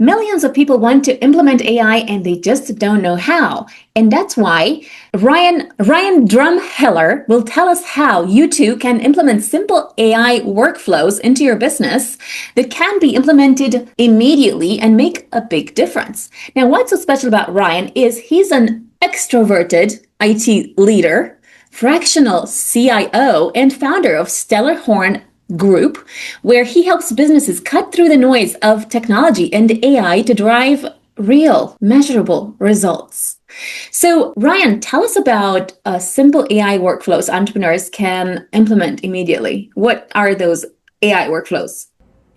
Millions of people want to implement AI and they just don't know how. And that's why Ryan Drumheller will tell us how you too can implement simple AI workflows into your business that can be implemented immediately and make a big difference. Now, what's so special about Ryan is he's an extroverted IT leader, fractional CIO, and founder of Stellar Horn Group, where he helps businesses cut through the noise of technology and AI to drive real, measurable results. So, Ryan, tell us about simple AI workflows entrepreneurs can implement immediately. What are those AI workflows?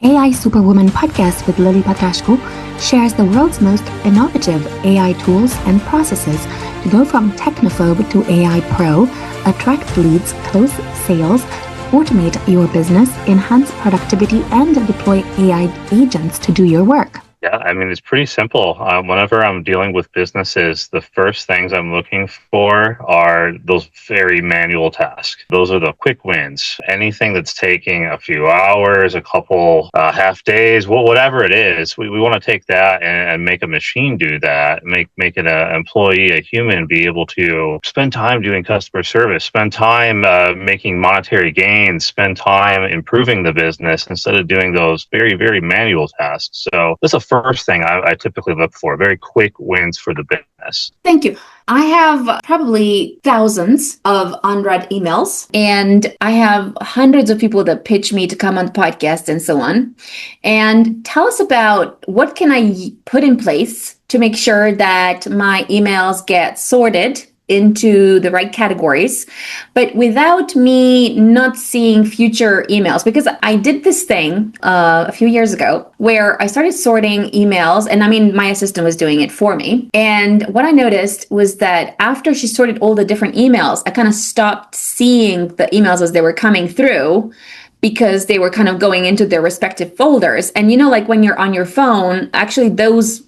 AI Superwoman podcast with Lily Patrascu shares the world's most innovative AI tools and processes to go from technophobe to AI pro, attract leads, close sales, automate your business, enhance productivity, and deploy AI agents to do your work. Yeah, I mean, it's pretty simple. Whenever I'm dealing with businesses, the first things I'm looking for are those very manual tasks. Those are the quick wins. Anything that's taking a few hours, a couple half days, whatever it is, we want to take that and make a machine do that, make it an employee, a human, be able to spend time doing customer service, spend time making monetary gains, spend time improving the business instead of doing those very, very manual tasks. So that's a first thing I typically look for, very quick wins for the business. Thank you. I have probably thousands of unread emails, and I have hundreds of people that pitch me to come on the podcast and so on. And tell us about what can I put in place to make sure that my emails get sorted into the right categories, but without me not seeing future emails. Because I did this thing a few years ago where I started sorting emails, and I mean, my assistant was doing it for me. And what I noticed was that after she sorted all the different emails, I kind of stopped seeing the emails as they were coming through, because they were kind of going into their respective folders. And like when you're on your phone, actually those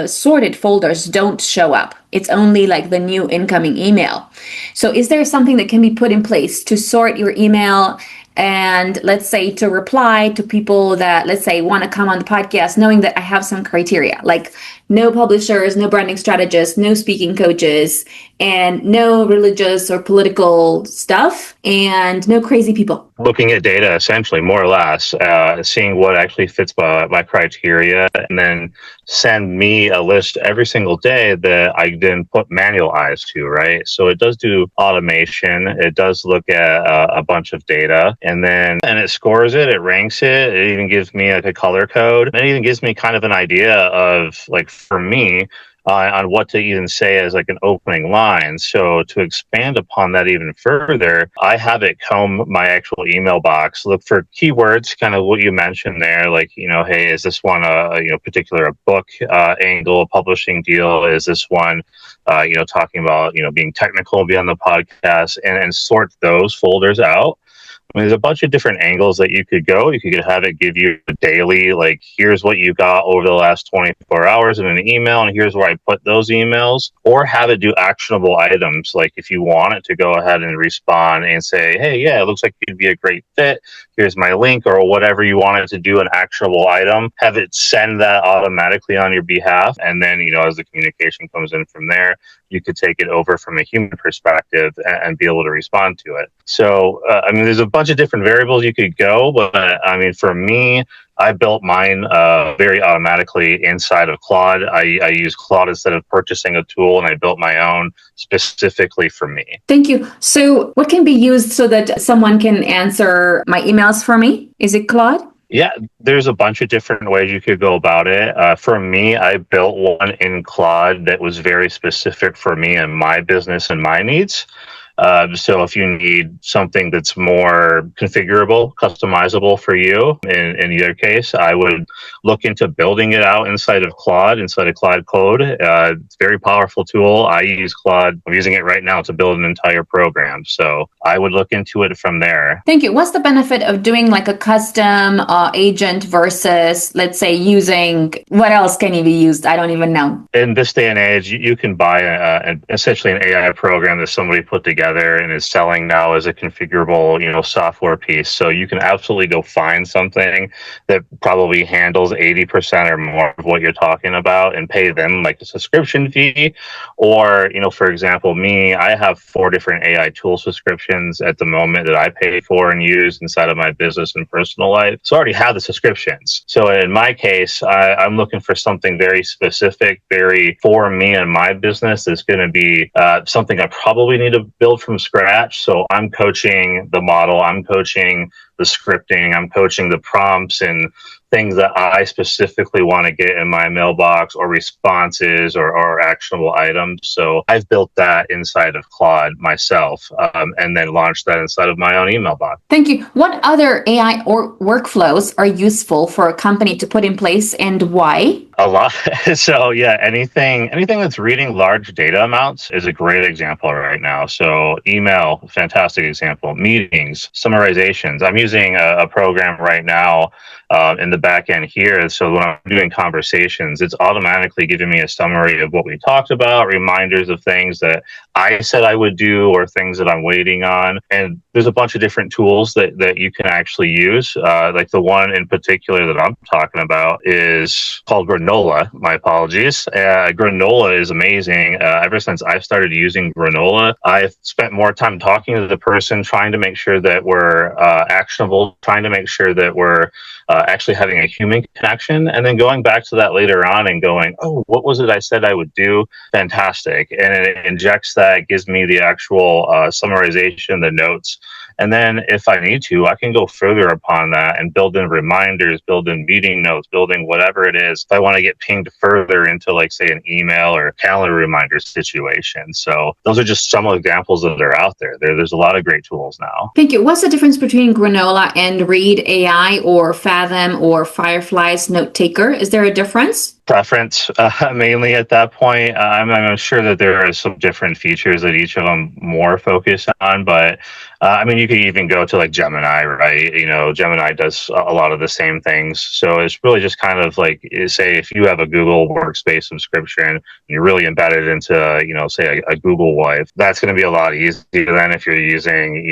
sorted folders don't show up. It's only like the new incoming email. So is there something that can be put in place to sort your email and, let's say, to reply to people that, let's say, want to come on the podcast, knowing that I have some criteria, like no publishers, no branding strategists, no speaking coaches, and no religious or political stuff, and no crazy people? Looking at data, essentially, more or less, seeing what actually fits my criteria, and then send me a list every single day that I then put manual eyes to, right? So it does do automation. It does look at a bunch of data, and it scores it, it ranks it. It even gives me like a color code. And it even gives me kind of an idea of, like, for me, on what to even say as like an opening line. So to expand upon that even further, I have it comb my actual email box, look for keywords, kind of what you mentioned there, like, hey, is this one a particular a book angle, a publishing deal? Is this one talking about being technical, be on the podcast, and sort those folders out. I mean, there's a bunch of different angles that you could go. You could have it give you a daily, like, here's what you got over the last 24 hours in an email, and here's where I put those emails. Or have it do actionable items, like if you want it to go ahead and respond and say, hey, yeah, it looks like you'd be a great fit. Here's my link, or whatever you want it to do, an actionable item. Have it send that automatically on your behalf. And then, as the communication comes in from there, you could take it over from a human perspective and be able to respond to it. So, there's a bunch of different variables you could go, but for me, I built mine very automatically inside of Claude. I use Claude instead of purchasing a tool, and I built my own specifically for me. Thank you. So what can be used so that someone can answer my emails for me? Is it Claude? Yeah, there's a bunch of different ways you could go about it. For me, I built one in Claude that was very specific for me and my business and my needs. So if you need something that's more configurable, customizable for you, in either case, I would look into building it out inside of Claude Code. It's a very powerful tool. I use Claude. I'm using it right now to build an entire program. So I would look into it from there. Thank you. What's the benefit of doing like a custom agent versus, let's say, using, what else can you be used? I don't even know. In this day and age, you can buy essentially an AI program that somebody put together together and is selling now as a configurable, software piece. So you can absolutely go find something that probably handles 80% or more of what you're talking about and pay them like a subscription fee. Or, for example, I have 4 different AI tool subscriptions at the moment that I pay for and use inside of my business and personal life. So I already have the subscriptions. So in my case, I'm looking for something very specific, very for me and my business. That's going to be something I probably need to build from scratch. So I'm coaching the model, I'm coaching the scripting, I'm coaching the prompts and things that I specifically want to get in my mailbox, or responses, or actionable items. So I've built that inside of Claude myself, and then launched that inside of my own email box. Thank you. What other AI or workflows are useful for a company to put in place, and why? A lot. So yeah, anything that's reading large data amounts is a great example right now. So email, fantastic example. Meetings, summarizations. I'm using a program right now in the back end here. So when I'm doing conversations, it's automatically giving me a summary of what we talked about, reminders of things that I said I would do, or things that I'm waiting on. And there's a bunch of different tools that you can actually use. Like the one in particular that I'm talking about is called Granola. My apologies. Granola is amazing. Ever since I've started using Granola, I've spent more time talking to the person, trying to make sure that we're actionable, trying to make sure that we're actually having a human connection, and then going back to that later on and going, oh, what was it I said I would do? Fantastic. And it injects that, gives me the actual summarization, the notes. And then if I need to, I can go further upon that and build in reminders, build in meeting notes, building whatever it is. If I want to get pinged further into, like, say, an email or calendar reminder situation. So those are just some examples that are out there. There's a lot of great tools now. Thank you. What's the difference between Granola and Read AI or Fathom or Firefly's Note Taker? Is there a difference? Preference mainly at that point. I'm sure that there are some different features that each of them more focus on, but you could even go to like Gemini, right? Gemini does a lot of the same things. So it's really just kind of like, say, if you have a Google Workspace subscription, and you're really embedded into, say a Google Life, that's going to be a lot easier than if you're using,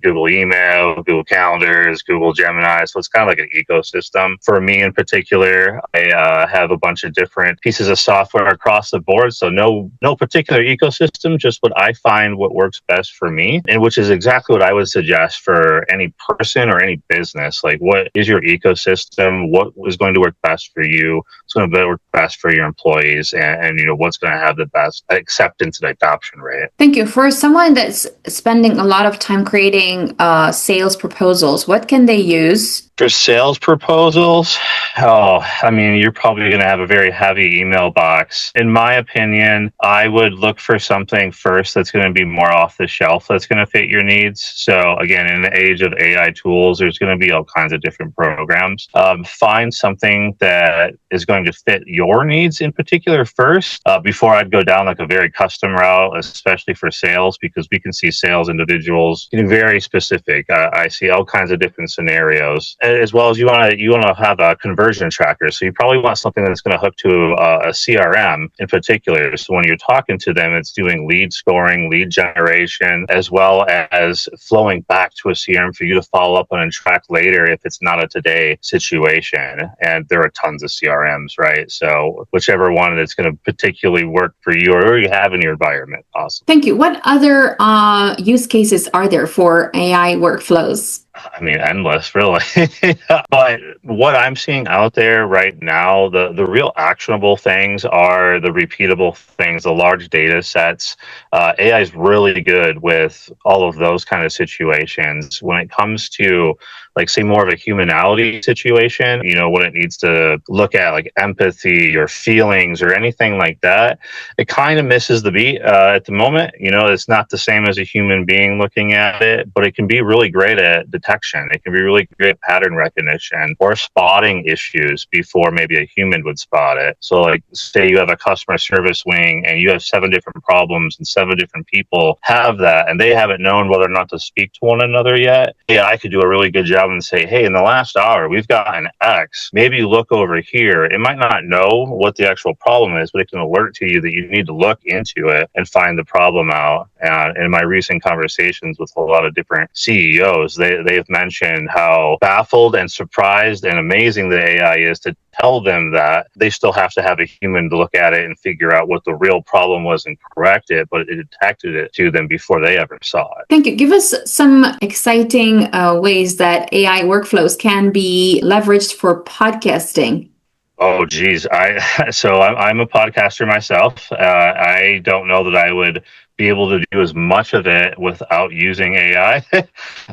Google Email, Google Calendars, Google Gemini. So it's kind of like an ecosystem. For me in particular, I have a bunch of different pieces of software across the board. So no particular ecosystem, just what I find what works best for me, and which is exactly what I would suggest for any person or any business. Like, what is your ecosystem? What is going to work best for you? What's going to work best for your employees? And what's going to have the best acceptance and adoption rate? Thank you. For someone that's spending a lot of time creating sales proposals, what can they use? For sales proposals, you're probably going to have a very heavy email box. In my opinion, I would look for something first that's going to be more off the shelf, that's going to fit your needs. So again, in the age of AI tools, there's going to be all kinds of different programs. Find something that is going to fit your needs in particular first, before I'd go down like a very custom route, especially for sales, because we can see sales individuals getting very specific. I see all kinds of different scenarios. As well as you want to have a conversion tracker. So you probably want something that's going to hook to a CRM in particular. So when you're talking to them, it's doing lead scoring, lead generation, as well as flowing back to a CRM for you to follow up on and track later if it's not a today situation. And there are tons of CRMs, right? So whichever one that's going to particularly work for you or you have in your environment. Awesome. Thank you. What other use cases are there for AI workflows? Endless, really. But what I'm seeing out there right now, the real actionable things are the repeatable things, the large data sets. AI is really good with all of those kind of situations. When it comes to, like, say, more of a humanality situation, when it needs to look at like empathy or feelings or anything like that, it kind of misses the beat at the moment. It's not the same as a human being looking at it, but it can be really great at detecting detection. It can be really great at pattern recognition or spotting issues before maybe a human would spot it. So like say you have a customer service wing and you have 7 different problems and 7 different people have that and they haven't known whether or not to speak to one another yet. Yeah, I could do a really good job and say, hey, in the last hour, we've got an X. Maybe look over here. It might not know what the actual problem is, but it can alert to you that you need to look into it and find the problem out. And in my recent conversations with a lot of different CEOs, they've mentioned how baffled and surprised and amazing the AI is to tell them that they still have to have a human to look at it and figure out what the real problem was and correct it, but it detected it to them before they ever saw it. Thank you. Give us some exciting ways that AI workflows can be leveraged for podcasting. Oh, geez. I'm a podcaster myself. I don't know that I would be able to do as much of it without using AI.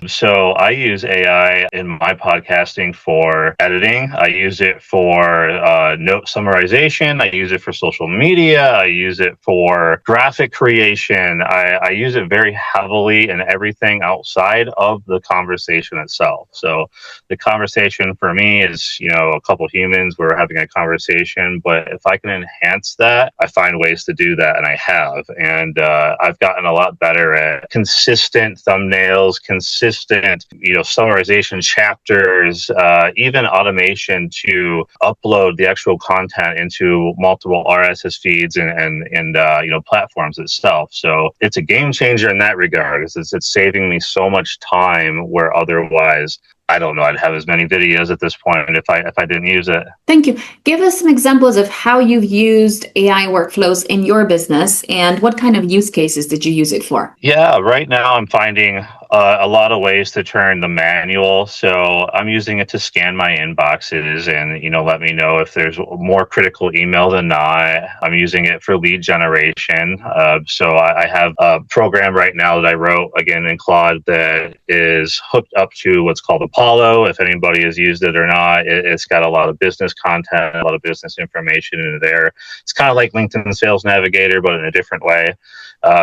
So I use AI in my podcasting for editing. I use it for note summarization. I use it for social media. I use it for graphic creation. I use it very heavily in everything outside of the conversation itself. So the conversation for me is, a couple humans, we're having a conversation, but if I can enhance that, I find ways to do that, and I have. And I've gotten a lot better at consistent thumbnails, consistent, summarization chapters, even automation to upload the actual content into multiple RSS feeds and platforms itself. So it's a game changer in that regard. It's saving me so much time where otherwise I don't know, I'd have as many videos at this point if I didn't use it. Thank you. Give us some examples of how you've used AI workflows in your business and what kind of use cases did you use it for? Yeah, right now I'm finding a lot of ways to turn the manual. So I'm using it to scan my inboxes and, let me know if there's more critical email than not. I'm using it for lead generation. So I have a program right now that I wrote, again, in Claude that is hooked up to what's called Apollo. If anybody has used it or not, it's got a lot of business content, a lot of business information in there. It's kind of like LinkedIn Sales Navigator, but in a different way.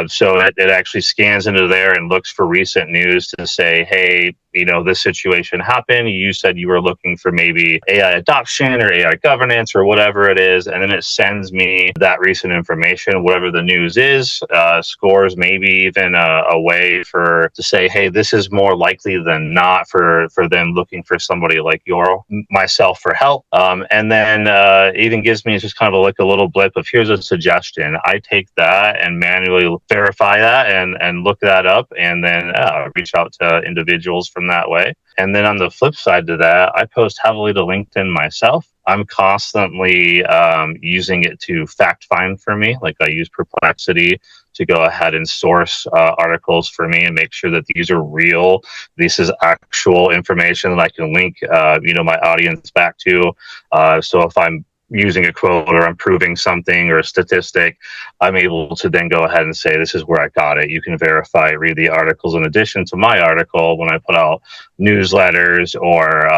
So it actually scans into there and looks for recent news to say, hey, this situation happened. You said you were looking for maybe AI adoption or AI governance or whatever it is. And then it sends me that recent information, whatever the news is, scores maybe even a way to say, hey, this is more likely than not for them looking for somebody like myself for help. And then even gives me just kind of like a little blip of here's a suggestion. I take that and manually verify that and look that up and then reach out to individuals from that way. And then on the flip side to that, I post heavily to LinkedIn myself. I'm constantly using it to fact find for me. Like I use Perplexity to go ahead and source articles for me and make sure that these are real. This is actual information that I can link, my audience back to. So if I'm using a quote or I'm proving something or a statistic, I'm able to then go ahead and say, this is where I got it. You can verify, read the articles in addition to my article when I put out newsletters or,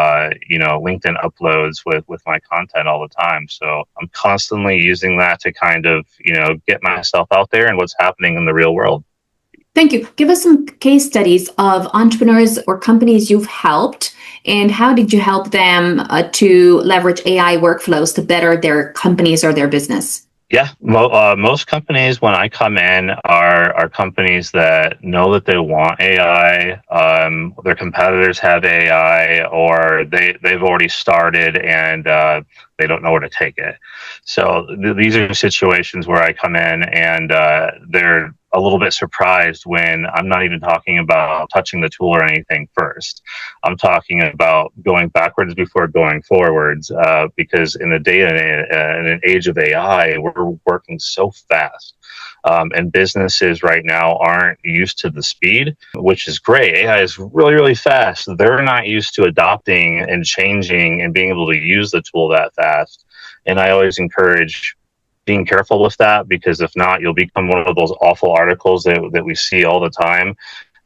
LinkedIn uploads with my content all the time. So I'm constantly using that to kind of, get myself out there and what's happening in the real world. Thank you. Give us some case studies of entrepreneurs or companies you've helped, and how did you help them to leverage AI workflows to better their companies or their business? Yeah, most companies when I come in are companies that know that they want AI. Their competitors have AI, or they've already started and they don't know where to take it. So these are situations where I come in and they're a little bit surprised when I'm not even talking about touching the tool or anything first. I'm talking about going backwards before going forwards, because in the day and an age of AI, we're working so fast. And businesses right now aren't used to the speed, which is great. AI is really, really fast. They're not used to adopting and changing and being able to use the tool that fast. And I always encourage being careful with that, because if not, you'll become one of those awful articles that we see all the time.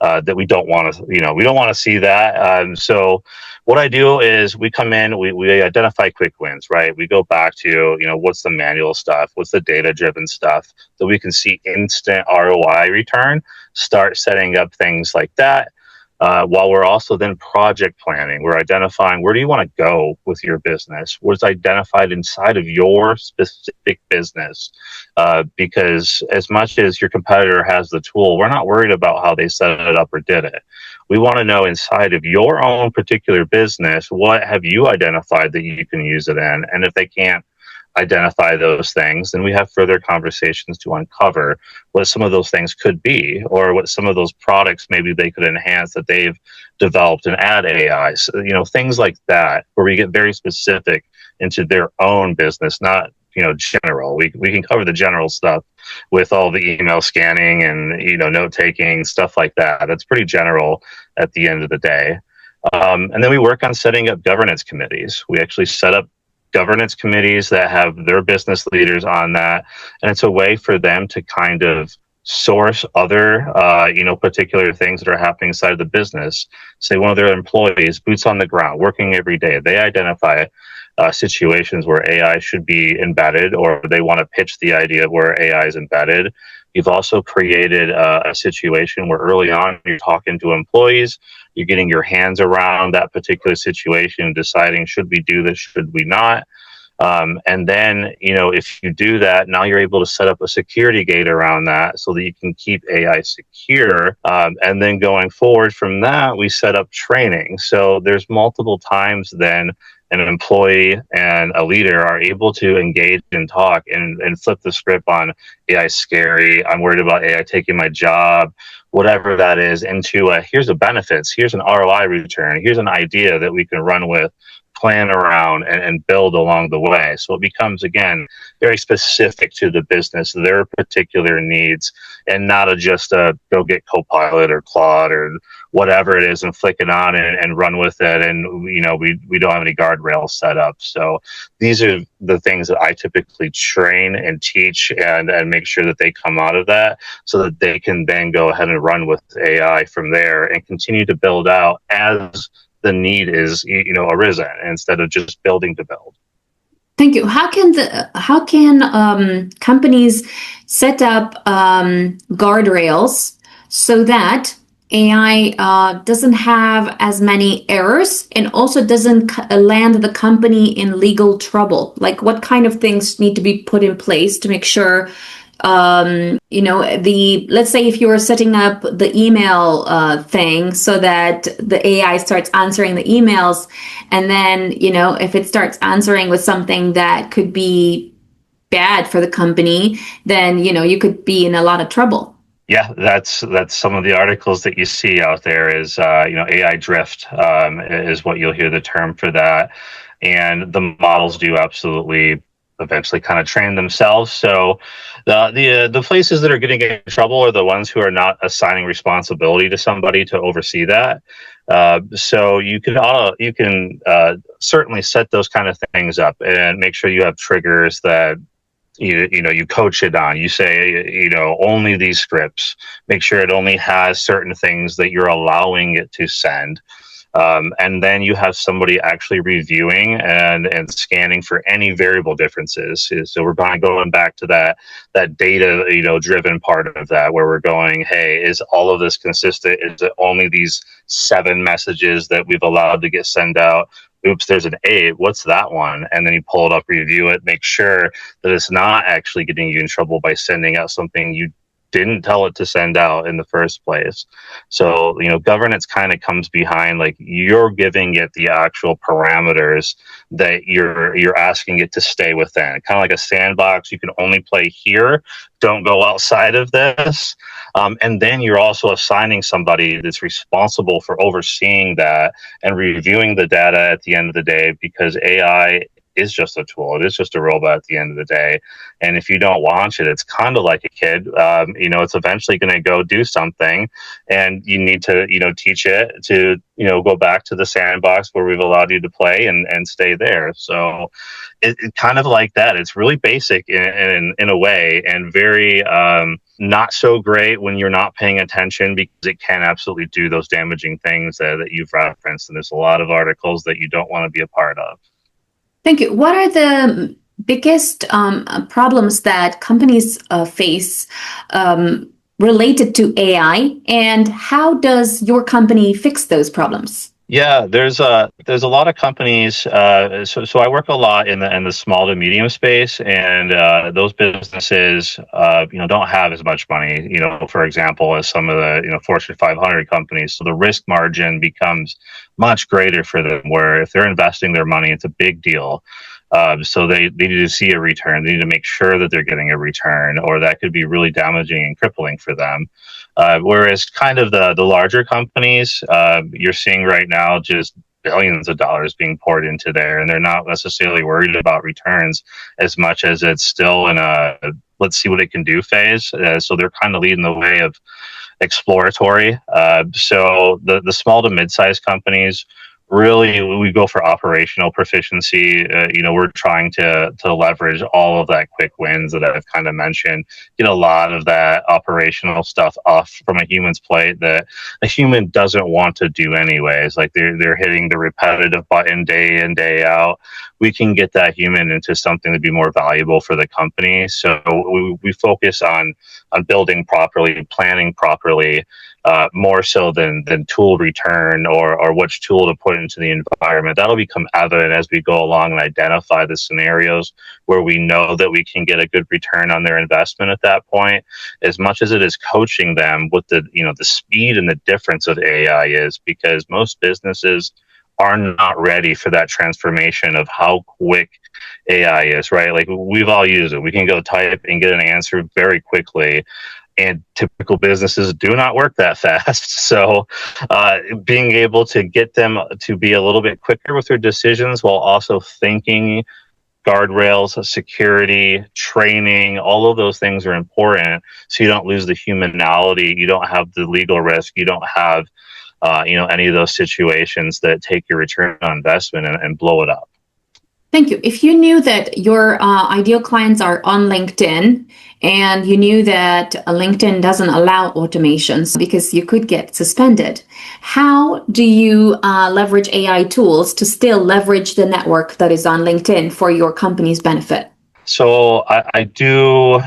That we don't want to, we don't want to see that. So what I do is we come in, we identify quick wins, right? We go back to, what's the manual stuff? What's the data-driven stuff that we can see instant ROI return? Start setting up things like that. while we're also then project planning. We're identifying where do you want to go with your business, what's identified inside of your specific business, because as much as your competitor has the tool, we're not worried about how they set it up or did it. We want to know inside of your own particular business, what have you identified that you can use it in? And if they can't identify those things, then we have further conversations to uncover what some of those things could be, or what some of those products maybe they could enhance that they've developed and add AI. So, things like that, where we get very specific into their own business, not general. We can cover the general stuff with all the email scanning and note taking, stuff like that. That's pretty general at the end of the day. And then we work on setting up governance committees. We actually set up governance committees that have their business leaders on that, and it's a way for them to kind of source other particular things that are happening inside of the business. Say one of their employees, boots on the ground, working every day, they identify situations where AI should be embedded, or they want to pitch the idea of where AI is embedded. You've also created a situation where early on you're talking to employees, you're getting your hands around that particular situation, deciding should we do this, should we not. And then, if you do that, now you're able to set up a security gate around that so that you can keep AI secure. And then going forward from that, we set up training. So there's multiple times then an employee and a leader are able to engage and talk and flip the script on AI is scary, I'm worried about AI taking my job, whatever that is, into here's the benefits, here's an ROI return, here's an idea that we can run with, plan around, and build along the way. So it becomes, again, very specific to the business, their particular needs, and not just go get Copilot or Claude or whatever it is and flick it on and run with it. And, we don't have any guardrails set up. So these are the things that I typically train and teach and make sure that they come out of that so that they can then go ahead and run with AI from there and continue to build out as the need is arisen, instead of just building to build. Thank you. How can companies set up guardrails so that AI doesn't have as many errors and also doesn't land the company in legal trouble? Like, what kind of things need to be put in place to make sure let's say if you were setting up the email thing so that the AI starts answering the emails, and then, if it starts answering with something that could be bad for the company, then, you could be in a lot of trouble. Yeah, that's some of the articles that you see out there is, AI drift is what you'll hear the term for that. And the models do absolutely eventually kind of train themselves. So the places that are getting in trouble are the ones who are not assigning responsibility to somebody to oversee that. So you can certainly set those kind of things up and make sure you have triggers that you coach it on. You say, only these scripts. Make sure it only has certain things that you're allowing it to send. And then you have somebody actually reviewing and scanning for any variable differences. So we're going back to that data, driven part of that, where we're going, hey, is all of this consistent? Is it only these 7 messages that we've allowed to get sent out? Oops, there's an 8. What's that one? And then you pull it up, review it, make sure that it's not actually getting you in trouble by sending out something you didn't tell it to send out in the first place. So, governance kind of comes behind, like, you're giving it the actual parameters that you're asking it to stay within. Kind of like a sandbox. You can only play here. Don't go outside of this. And then you're also assigning somebody that's responsible for overseeing that and reviewing the data at the end of the day, because AI is just a tool. It is just a robot at the end of the day. And if you don't launch it, it's kind of like a kid. It's eventually going to go do something, and you need to, teach it to, go back to the sandbox where we've allowed you to play and stay there. So it kind of like that. It's really basic in a way, and very not so great when you're not paying attention, because it can absolutely do those damaging things that you've referenced. And there's a lot of articles that you don't want to be a part of. Thank you. What are the biggest problems that companies face related to AI, and how does your company fix those problems? Yeah, there's a lot of companies. So I work a lot in the small to medium space, and those businesses, don't have as much money, for example, as some of the Fortune 500 companies. So the risk margin becomes much greater for them. Where if they're investing their money, it's a big deal. So they need to see a return. They need to make sure that they're getting a return, or that could be really damaging and crippling for them. Whereas kind of the larger companies, you're seeing right now just billions of dollars being poured into there, and they're not necessarily worried about returns as much as it's still in a let's see what it can do phase. So they're kind of leading the way of exploratory. So the small to mid-sized companies, really, we go for operational proficiency. We're trying to leverage all of that quick wins that I've kind of mentioned, get a lot of that operational stuff off from a human's plate that a human doesn't want to do anyways. Like they're hitting the repetitive button day in, day out. We can get that human into something to be more valuable for the company. So we focus on building properly, planning properly, more so than tool return or which tool to put into the environment. That'll become evident as we go along and identify the scenarios where we know that we can get a good return on their investment at that point, as much as it is coaching them with the speed and the difference of AI is, because most businesses are not ready for that transformation of how quick AI is, right? Like we've all used it. We can go type and get an answer very quickly, and typical businesses do not work that fast. So being able to get them to be a little bit quicker with their decisions while also thinking guardrails, security, training, all of those things are important. So you don't lose the humanality. You don't have the legal risk. You don't have any of those situations that take your return on investment and blow it up. Thank you. If you knew that your ideal clients are on LinkedIn, and you knew that LinkedIn doesn't allow automations because you could get suspended, how do you leverage AI tools to still leverage the network that is on LinkedIn for your company's benefit? So I do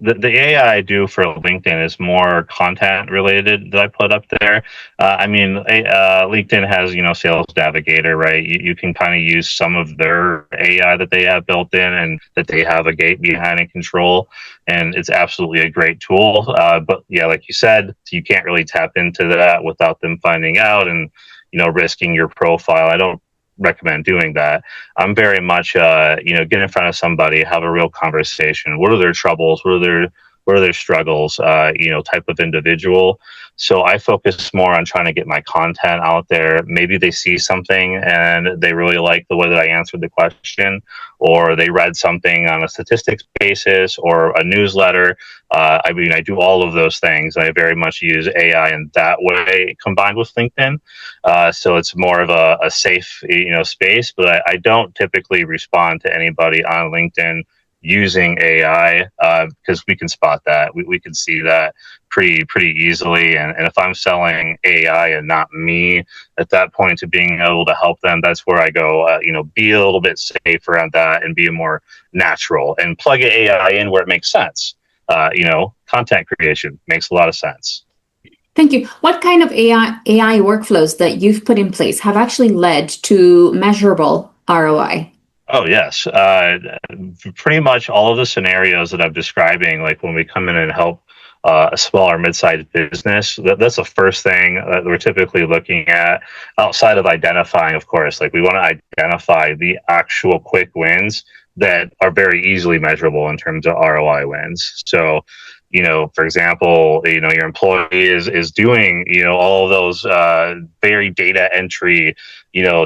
the AI I do for LinkedIn is more content related that I put up there. LinkedIn has Sales Navigator, right? You can kind of use some of their AI that they have built in and that they have a gate behind and control, and it's absolutely a great tool. But yeah, like you said, you can't really tap into that without them finding out and risking your profile. I don't recommend doing that. I'm very much get in front of somebody, have a real conversation. What are their troubles? What are their struggles? Type of individual. So I focus more on trying to get my content out there. Maybe they see something and they really like the way that I answered the question, or they read something on a statistics basis or a newsletter. I do all of those things. I very much use AI in that way combined with LinkedIn. So it's more of a safe, space, but I don't typically respond to anybody on LinkedIn using AI because we can spot that. We can see that pretty easily. And if I'm selling AI and not me at that point to being able to help them, that's where I go, be a little bit safer on that and be more natural and plug AI in where it makes sense. Content creation makes a lot of sense. Thank you. What kind of AI workflows that you've put in place have actually led to measurable ROI? Oh, yes. Pretty much all of the scenarios that I'm describing, like when we come in and help a small or mid-sized business, that's the first thing that we're typically looking at, outside of identifying, of course. Like we want to identify the actual quick wins that are very easily measurable in terms of ROI wins. So, for example, your employee is doing, all of those very data entry,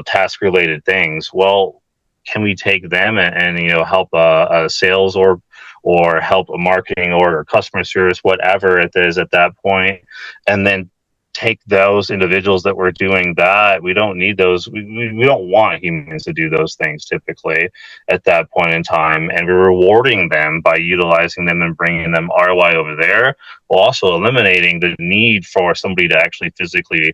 task related things. Well, can we take them and help a sales or help a marketing or customer service, whatever it is at that point, and then take those individuals that were doing that. We don't need those. We don't want humans to do those things typically at that point in time, and we're rewarding them by utilizing them and bringing them ROI over there, while also eliminating the need for somebody to actually physically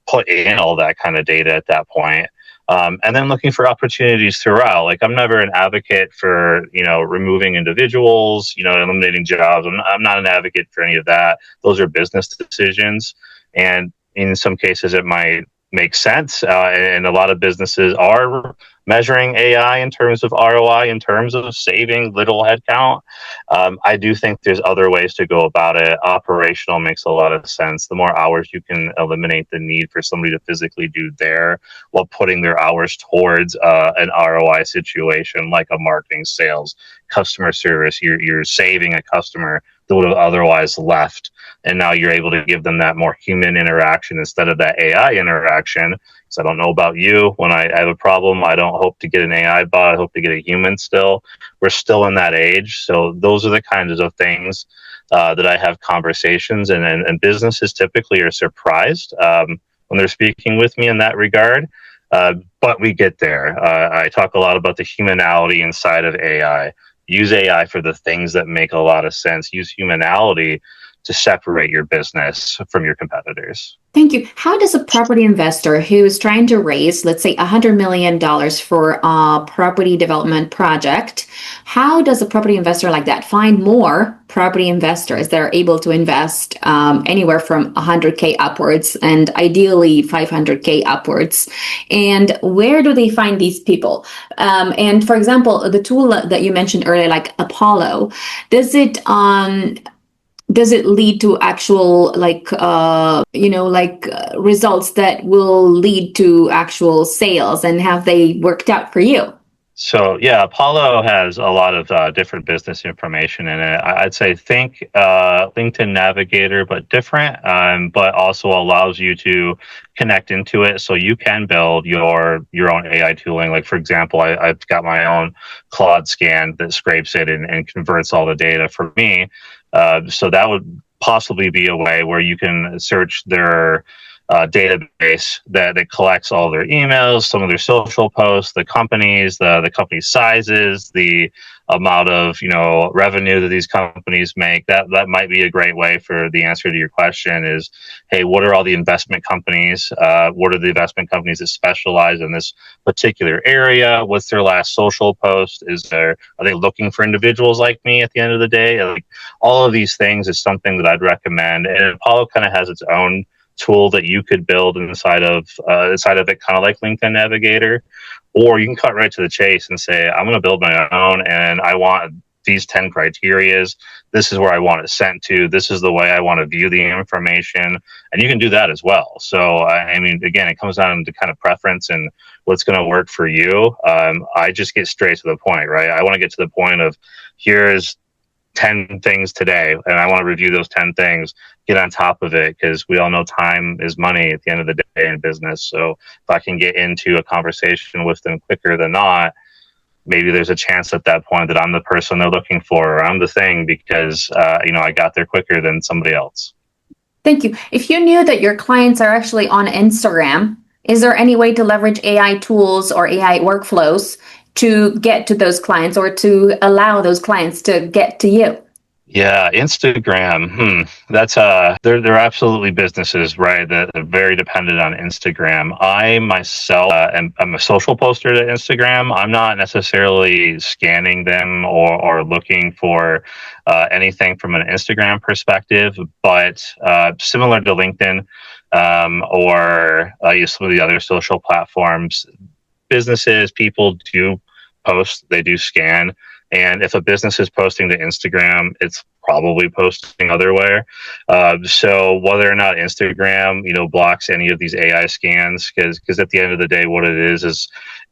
put in all that kind of data at that point. And then looking for opportunities throughout. Like, I'm never an advocate for, removing individuals, eliminating jobs. I'm not an advocate for any of that. Those are business decisions. And in some cases, it might make sense. And a lot of businesses are measuring AI in terms of ROI, in terms of saving little headcount. I do think there's other ways to go about it. Operational makes a lot of sense. The more hours you can eliminate the need for somebody to physically do there while putting their hours towards an ROI situation, like a marketing, sales, customer service, you're saving a customer that would have otherwise left. And now you're able to give them that more human interaction instead of that AI interaction. So I don't know about you. When I have a problem, I don't hope to get an AI bot. I hope to get a human still. We're still in that age. So those are the kinds of things that I have conversations, and businesses typically are surprised when they're speaking with me in that regard. But we get there. I talk a lot about the humanality inside of AI. Use AI for the things that make a lot of sense. Use humanality to separate your business from your competitors. Thank you. How does a property investor who is trying to raise, let's say, $100 million for a property development project, how does a property investor like that find more property investors that are able to invest anywhere from 100K upwards and ideally 500K upwards? And where do they find these people? And for example, the tool that you mentioned earlier, like Apollo, does it lead to actual results that will lead to actual sales, and have they worked out for you? So yeah, Apollo has a lot of different business information in it. I'd say think LinkedIn Navigator, but different, but also allows you to connect into it, so you can build your own AI tooling. Like, for example, I've got my own Claude scan that scrapes it and converts all the data for me. So that would possibly be a way where you can search their database that collects all their emails, some of their social posts, the companies, the company sizes, the amount of revenue that these companies make. That might be a great way for the answer to your question is, hey, what are all the investment companies? What are the investment companies that specialize in this particular area? What's their last social post? Are they looking for individuals like me at the end of the day? Like, all of these things is something that I'd recommend. And Apollo kind of has its own tool that you could build inside of it, kind of like LinkedIn Navigator. Or you can cut right to the chase and say, I'm going to build my own, and I want these 10 criterias. This is where I want it sent to. This is the way I want to view the information. And you can do that as well. So, I mean, again, it comes down to kind of preference and what's going to work for you. I just get straight to the point, right? I want to get to the point of, here's 10 things today, and I want to review those 10 things, get on top of it, because we all know time is money at the end of the day in business. So if I can get into a conversation with them quicker than not, maybe there's a chance at that point that I'm the person they're looking for, or I'm the thing, because I got there quicker than somebody else. Thank you. If you knew that your clients are actually on Instagram, is there any way to leverage AI tools or AI workflows to get to those clients, or to allow those clients to get to you? Yeah, Instagram. That's they're absolutely businesses, right? That are very dependent on Instagram. I myself I'm a social poster to Instagram. I'm not necessarily scanning them or looking for anything from an Instagram perspective, but similar to LinkedIn or some of the other social platforms, businesses, people do post, they do scan. And if a business is posting to Instagram, it's probably posting otherwhere. So whether or not Instagram, blocks any of these AI scans, because at the end of the day, what it is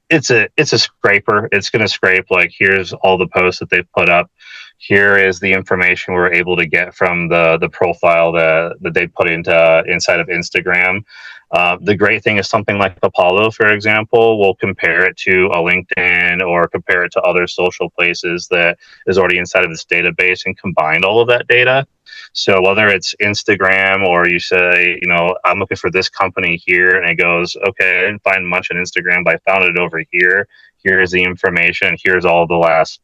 it's a scraper. It's going to scrape, like, here's all the posts that they've put up. Here is the information we're able to get from the profile that they put inside of Instagram. The great thing is something like Apollo, for example, will compare it to a LinkedIn or compare it to other social places that is already inside of this database and combine all of that data. So whether it's Instagram, or you say, I'm looking for this company here, and it goes, okay, I didn't find much on Instagram, but I found it over here. here's the information, here's all the last,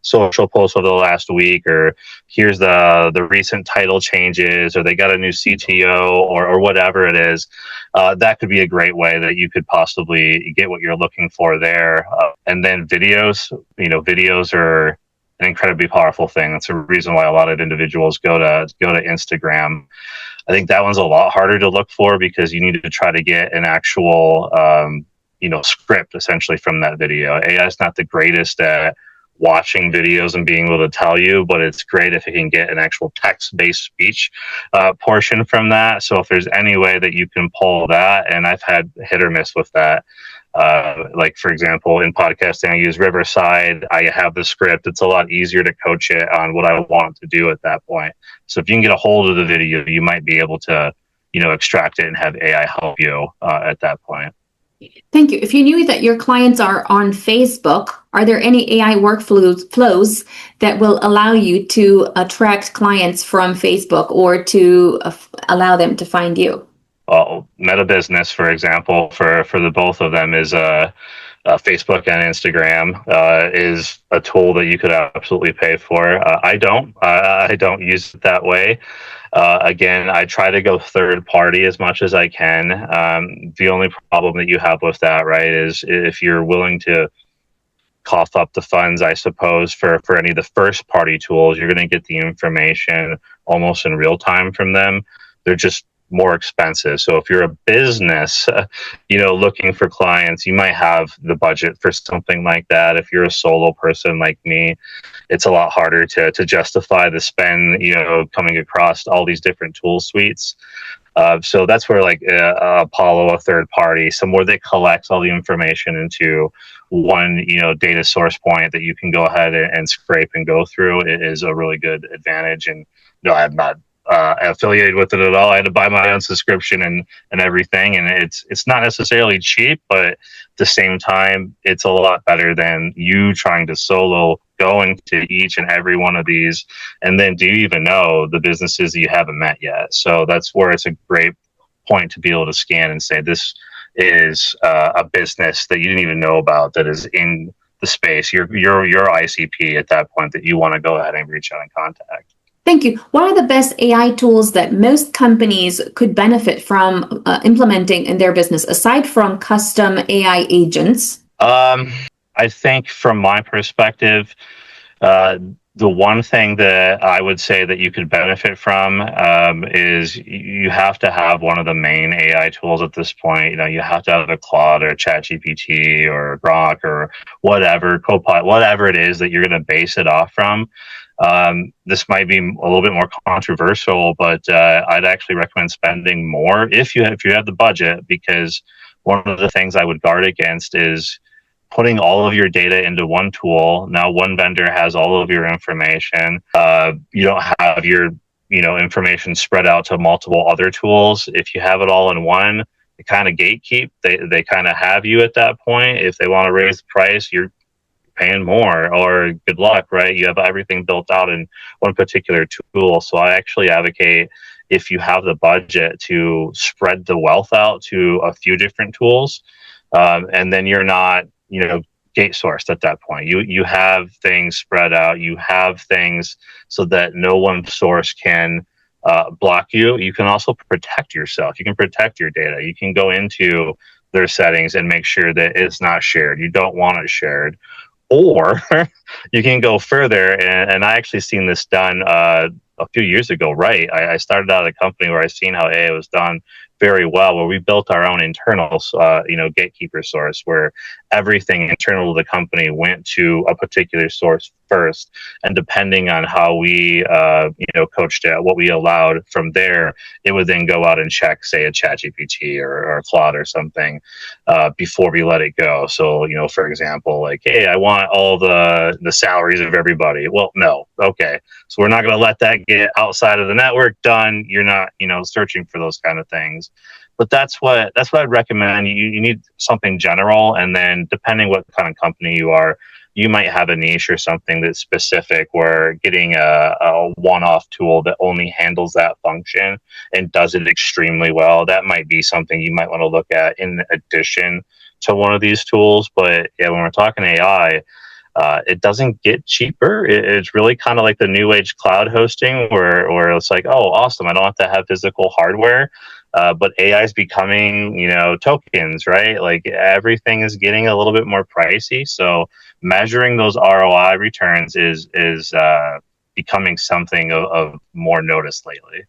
social posts over the last week, or here's the recent title changes, or they got a new CTO, or whatever it is. That could be a great way that you could possibly get what you're looking for there. And then videos are an incredibly powerful thing. That's a reason why a lot of individuals go to Instagram. I think that one's a lot harder to look for because you need to try to get an actual, script essentially from that video. AI is not the greatest at watching videos and being able to tell you, but it's great if it can get an actual text-based speech portion from that. So if there's any way that you can pull that, and I've had hit or miss with that. Like, for example, in podcasting, I use Riverside. I have the script. It's a lot easier to coach it on what I want to do at that point. So if you can get a hold of the video, you might be able to, extract it and have AI help you at that point. Thank you. If you knew that your clients are on Facebook, are there any AI workflows that will allow you to attract clients from Facebook or to allow them to find you? Meta Business, for example, for the both of them is Facebook and Instagram is a tool that you could absolutely pay for. I don't use it that way. Again, I try to go third party as much as I can. The only problem that you have with that, right, is if you're willing to cough up the funds, I suppose, for any of the first party tools, you're going to get the information almost in real time from them. They're just more expensive. So if you're a business, looking for clients, you might have the budget for something like that. If you're a solo person like me, it's a lot harder to justify the spend, coming across all these different tool suites. So that's where Apollo, a third party, somewhere they collect all the information into one, data source point that you can go ahead and scrape and go through. It is a really good advantage. And no, I'm not affiliated with it at all. I had to buy my own subscription and everything, and it's not necessarily cheap, but at the same time, it's a lot better than you trying to solo go into each and every one of these, and then do you even know the businesses that you haven't met yet? So that's where it's a great point to be able to scan and say this is a business that you didn't even know about that is in the space. Your ICP at that point that you want to go ahead and reach out and contact. Thank you. What are the best AI tools that most companies could benefit from implementing in their business, aside from custom AI agents? I think from my perspective, the one thing that I would say that you could benefit from is you have to have one of the main AI tools at this point. You have to have a Claude or ChatGPT or Grok or whatever, Copilot, whatever it is that you're going to base it off from. This might be a little bit more controversial, but I'd actually recommend spending more if you have the budget, because one of the things I would guard against is putting all of your data into one tool. Now one vendor has all of your information. You don't have your information spread out to multiple other tools. If you have it all in one, they kind of gatekeep. They kind of have you at that point. If they want to raise the price, you're paying more, or good luck, right? You have everything built out in one particular tool. So I actually advocate, if you have the budget, to spread the wealth out to a few different tools, and then you're not gate sourced at that point. You have things spread out. You have things so that no one source can block you. You can also protect yourself. You can protect your data. You can go into their settings and make sure that it's not shared. You don't want it shared. Or you can go further, and I actually seen this done a few years ago, right? I started out at a company where I seen how AI was done very well, where we built our own internal, gatekeeper source, where everything internal to the company went to a particular source first, and depending on how we, coached it, what we allowed from there, it would then go out and check, say, a ChatGPT or a Claude or something before we let it go. So, for example, like, hey, I want all the salaries of everybody. Well, no, okay, so we're not going to let that get outside of the network. Done. You're not, searching for those kind of things. But that's what I'd recommend. You need something general, and then depending what kind of company you are, you might have a niche or something that's specific, where getting a one-off tool that only handles that function and does it extremely well, that might be something you might want to look at in addition to one of these tools. But yeah, when we're talking AI, it doesn't get cheaper. It's really kind of like the new age cloud hosting where it's like, oh, awesome, I don't have to have physical hardware. But AI is becoming, tokens, right? Like everything is getting a little bit more pricey. So measuring those ROI returns is becoming something of more notice lately.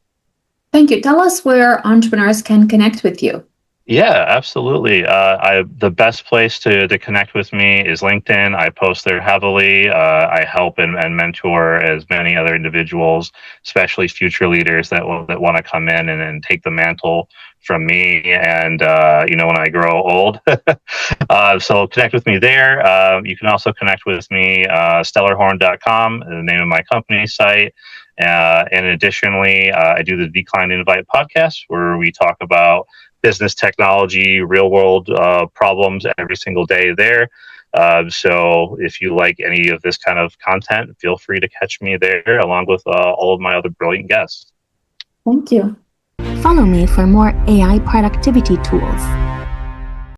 Thank you. Tell us where entrepreneurs can connect with you. Yeah, absolutely. The best place to connect with me is LinkedIn. I post there heavily. I help and mentor as many other individuals, especially future leaders that want to come in and take the mantle from me. And when I grow old, so connect with me there. You can also connect with me, stellarhorn.com, the name of my company site. And additionally, I do the Decline Invite podcast where we talk about business technology, real world problems every single day there. So if you like any of this kind of content, feel free to catch me there along with all of my other brilliant guests. Thank you. Follow me for more AI productivity tools.